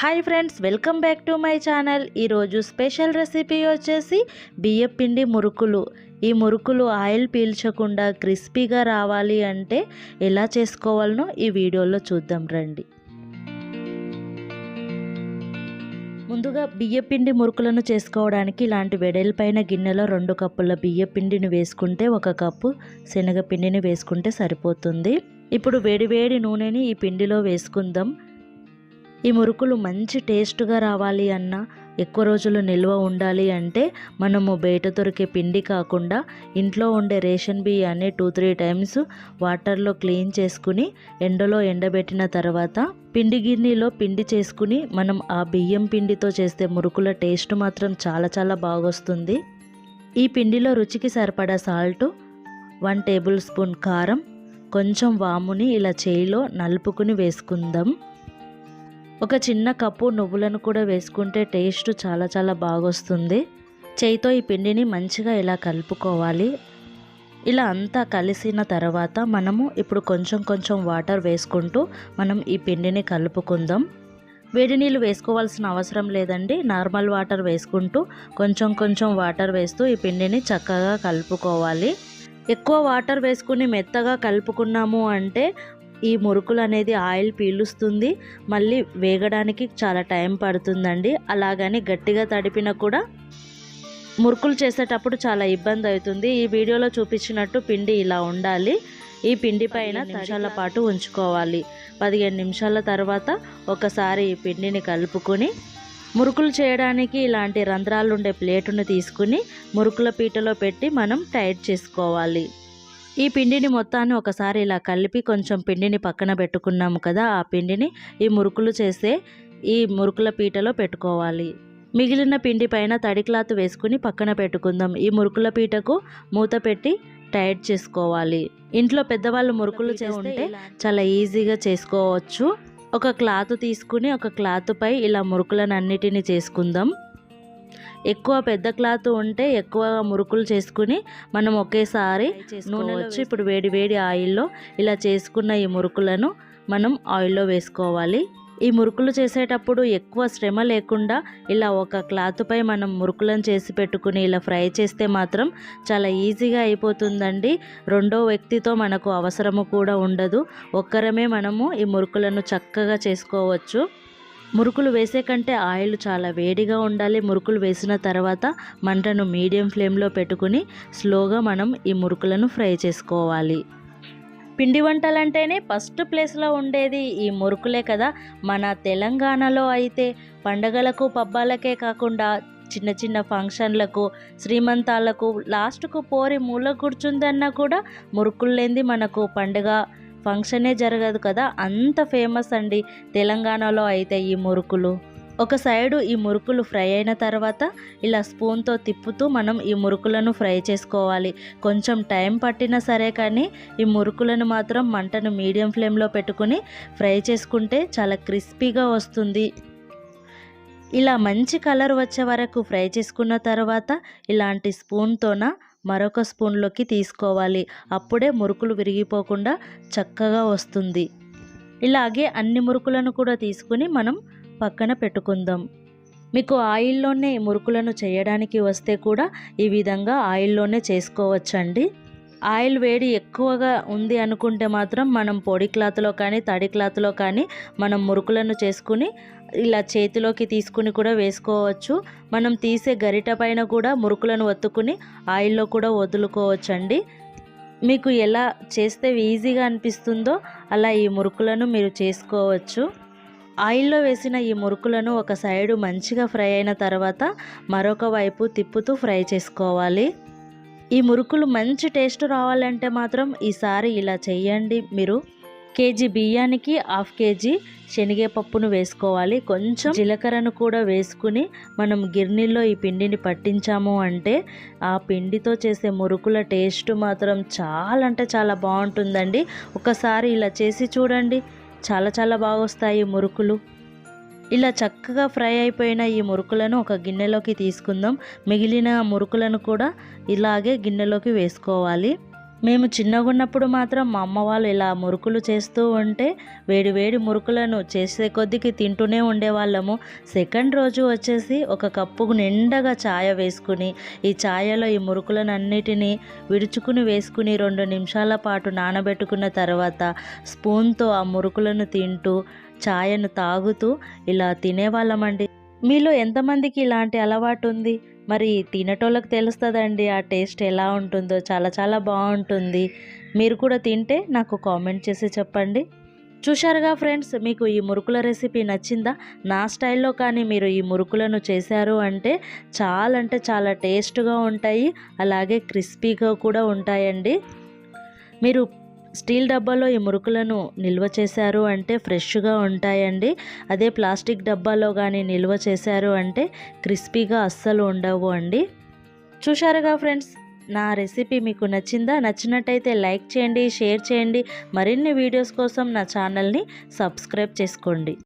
Hi friends, welcome back to my channel. ఈరోజు special recipe వచ్చేసి బియ్యపిండి మురుకులు. ఈ మురుకులు ఆయిల్ పీల్చకుండా క్రిస్పీగా రావాలి అంటే ఎలా చేసుకోవాలనో ఈ వీడియోలో చూద్దాం రండి. ముందుగా బియ్యపిండి మురుకులను చేసుకోవడానికి ఇలాంటి వెడల్పైన గిన్నెలో 2 కప్పుల బియ్యపిండిని వేసుకుంటే 1 కప్పు శనగపిండిని వేసుకుంటే సరిపోతుంది. ఇప్పుడు వేడివేడి నూనెని ఈ పిండిలో వేసుకుందాం. ఈ మురుకులు మంచి టేస్ట్గా రావాలి అన్నా, ఎక్కువ రోజులు నిల్వ ఉండాలి అంటే మనము బయట దొరికే పిండి కాకుండా ఇంట్లో ఉండే రేషన్ బియ్యాన్ని 2-3 టైమ్స్ వాటర్లో క్లీన్ చేసుకుని ఎండలో ఎండబెట్టిన తర్వాత పిండి గిన్నెలో పిండి చేసుకుని మనం ఆ బియ్యం పిండితో చేస్తే మురుకుల టేస్ట్ మాత్రం చాలా బాగొస్తుంది. ఈ పిండిలో రుచికి సరిపడా సాల్ట్, 1 టేబుల్ స్పూన్ కారం, కొంచెం వాముని ఇలా చేయిలో నలుపుకుని వేసుకుందాం. ఒక చిన్న కప్పు నువ్వులను కూడా వేసుకుంటే టేస్ట్ చాలా బాగొస్తుంది. చేయితో ఈ పిండిని మంచిగా ఇలా కలుపుకోవాలి. ఇలా అంతా కలిసిన తర్వాత మనము ఇప్పుడు కొంచెం వాటర్ వేసుకుంటూ మనం ఈ పిండిని కలుపుకుందాం. వేడి నీళ్ళు వేసుకోవాల్సిన అవసరం లేదండి. నార్మల్ వాటర్ వేసుకుంటూ కొంచెం వాటర్ వేస్తూ ఈ పిండిని చక్కగా కలుపుకోవాలి. ఎక్కువ వాటర్ వేసుకుని మెత్తగా కలుపుకున్నాము అంటే ఈ మురుకులు అనేది ఆయిల్ పీలుస్తుంది, మళ్ళీ వేగడానికి చాలా టైం పడుతుందండి. అలాగని గట్టిగా తడిపినా కూడా మురుకులు చేసేటప్పుడు చాలా ఇబ్బంది అవుతుంది. ఈ వీడియోలో చూపించినట్టు పిండి ఇలా ఉండాలి. ఈ పిండి పైన నిమిషాల పాటు ఉంచుకోవాలి. 15 నిమిషాల తర్వాత ఒకసారి ఈ పిండిని కలుపుకొని మురుకులు చేయడానికి ఇలాంటి రంధ్రాలు ఉండే ప్లేటును తీసుకుని మురుకుల పీటలో పెట్టి మనం టైట్ చేసుకోవాలి. ఈ పిండిని మొత్తాన్ని ఒకసారి ఇలా కలిపి కొంచెం పిండిని పక్కన పెట్టుకున్నాము కదా, ఆ పిండిని ఈ మురుకులు చేసే ఈ మురుకుల పీటలో పెట్టుకోవాలి. మిగిలిన పిండి పైన తడి క్లాత్ వేసుకుని పక్కన పెట్టుకుందాం. ఈ మురుకుల పీటకు మూత పెట్టి టైట్ చేసుకోవాలి. ఇంట్లో పెద్దవాళ్ళు మురుకులు చేస్తుంటే చాలా ఈజీగా చేసుకోవచ్చు. ఒక క్లాత్ తీసుకుని ఒక క్లాత్ పై ఇలా మురుకులను అన్నిటిని చేసుకుందాం. ఎక్కువ పెద్ద క్లాత్ ఉంటే ఎక్కువ మురుకులు చేసుకుని మనం ఒకేసారి నూనెలో ఇప్పుడు వేడి ఆయిల్లో ఇలా చేసుకున్న ఈ మురుకులను మనం ఆయిల్లో వేసుకోవాలి. ఈ మురుకులు చేసేటప్పుడు ఎక్కువ శ్రమ లేకుండా ఇలా ఒక క్లాత్ పై మనం మురుకులను చేసి పెట్టుకుని ఇలా ఫ్రై చేస్తే మాత్రం చాలా ఈజీగా అయిపోతుందండి. రెండో వ్యక్తితో మనకు అవసరము కూడా ఉండదు. ఒక్కరమే మనము ఈ మురుకులను చక్కగా చేసుకోవచ్చు. మురుకులు వేసే కంటే ఆయిల్ చాలా వేడిగా ఉండాలి. మురుకులు వేసిన తర్వాత మంటను మీడియం ఫ్లేమ్లో పెట్టుకుని స్లోగా మనం ఈ మురుకులను ఫ్రై చేసుకోవాలి. పిండి వంటలంటేనే ఫస్ట్ ప్లేస్లో ఉండేది ఈ మురుకులే కదా. మన తెలంగాణలో అయితే పండగలకు పబ్బాలకే కాకుండా చిన్న ఫంక్షన్లకు, శ్రీమంతాలకు లాస్ట్కు పోరి మూల కూర్చుందన్నా కూడా మురుకులు లేనిది మనకు పండుగ ఫంక్షనే జరగదు కదా. అంత ఫేమస్ అండి తెలంగాణలో అయితే ఈ మురుకులు. ఒక సైడు ఈ మురుకులు ఫ్రై అయిన తర్వాత ఇలా స్పూన్తో తిప్పుతూ మనం ఈ మురుకులను ఫ్రై చేసుకోవాలి. కొంచెం టైం పట్టినా సరే కానీ ఈ మురుకులను మాత్రం మంటను మీడియం ఫ్లేమ్లో పెట్టుకుని ఫ్రై చేసుకుంటే చాలా క్రిస్పీగా వస్తుంది. ఇలా మంచి కలర్ వచ్చే వరకు ఫ్రై చేసుకున్న తర్వాత ఇలాంటి స్పూన్తోన మరొక స్పూన్లోకి తీసుకోవాలి. అప్పుడే మురుకులు విరిగిపోకుండా చక్కగా వస్తుంది. ఇలాగే అన్ని మురుకులను కూడా తీసుకుని మనం పక్కన పెట్టుకుందాం. మీకు ఆయిల్లోనే మురుకులను చేయడానికి వస్తే కూడా ఈ విధంగా ఆయిల్లోనే చేసుకోవచ్చండి. ఆయిల్ వేడి ఎక్కువగా ఉంది అనుకుంటే మాత్రం మనం పొడి క్లాత్లో కానీ తడి క్లాత్లో కానీ మనం మురుకులను చేసుకుని ఇలా చేతిలోకి తీసుకుని కూడా వేసుకోవచ్చు. మనం తీసే గరిట పైన కూడా మురుకులను ఒత్తుకుని ఆయిల్లో కూడా వదులుకోవచ్చండి. మీకు ఎలా చేస్తే ఈజీగా అనిపిస్తుందో అలా ఈ మురుకులను మీరు చేసుకోవచ్చు. ఆయిల్లో వేసిన ఈ మురుకులను ఒక సైడు మంచిగా ఫ్రై అయిన తర్వాత మరొక వైపు తిప్పుతూ ఫ్రై చేసుకోవాలి. ఈ మురుకులు మంచి టేస్ట్ రావాలంటే మాత్రం ఈసారి ఇలా చేయండి. మీరు కేజీ బియ్యానికి 1/2 కేజీ శనగపప్పును వేసుకోవాలి. కొంచెం జీలకర్రను కూడా వేసుకుని మనం గిర్నీలో ఈ పిండిని పట్టించాము అంటే ఆ పిండితో చేసే మురుకుల టేస్ట్ మాత్రం చాలా బాగుంటుందండి. ఒకసారి ఇలా చేసి చూడండి, చాలా బాగా వస్తాయి మురుకులు. ఇలా చక్కగా ఫ్రై అయిపోయిన ఈ మురుకులను ఒక గిన్నెలోకి తీసుకుందాం. మిగిలిన మురుకులను కూడా ఇలాగే గిన్నెలోకి వేసుకోవాలి. మేము చిన్నగున్నప్పుడు మాత్రం మా అమ్మ వాళ్ళు ఇలా మురుకులు చేస్తూ ఉంటే వేడి వేడి మురుకులను చేసే కొద్దికి తింటూనే ఉండేవాళ్ళము. సెకండ్ రోజు వచ్చేసి ఒక కప్పు నిండగా ఛాయ వేసుకుని ఈ ఛాయలో ఈ మురుకులను అన్నిటినీ విడుచుకుని వేసుకుని 2 నిమిషాల పాటు నానబెట్టుకున్న తర్వాత స్పూన్తో ఆ మురుకులను తింటూ ఛాయను తాగుతూ ఇలా తినేవాళ్ళమండి. మీలో ఎంతమందికి ఇలాంటి అలవాటు ఉంది? మరి తినేటోళ్ళకి తెలుస్తుందండి ఆ టేస్ట్ ఎలా ఉంటుందో. చాలా చాలా బాగుంటుంది. మీరు కూడా తింటే నాకు కామెంట్ చేసి చెప్పండి. చూశారుగా ఫ్రెండ్స్, మీకు ఈ మురుకుల రెసిపీ నచ్చిందా? నా స్టైల్లో కానీ మీరు ఈ మురుకులను చేశారు అంటే చాలా టేస్ట్గా ఉంటాయి, అలాగే క్రిస్పీగా కూడా ఉంటాయండి. మీరు స్టీల్ డబ్బాలో ఈ మురుకులను నిల్వ చేశారు అంటే ఫ్రెష్గా ఉంటాయండి. అదే ప్లాస్టిక్ డబ్బాలో కానీ నిల్వ చేశారు అంటే క్రిస్పీగా అస్సలు ఉండవు అండి. చూశారుగా ఫ్రెండ్స్, నా రెసిపీ మీకు నచ్చిందా? నచ్చినట్టయితే లైక్ చేయండి, షేర్ చేయండి. మరిన్ని వీడియోస్ కోసం నా ఛానల్ని సబ్స్క్రైబ్ చేసుకోండి.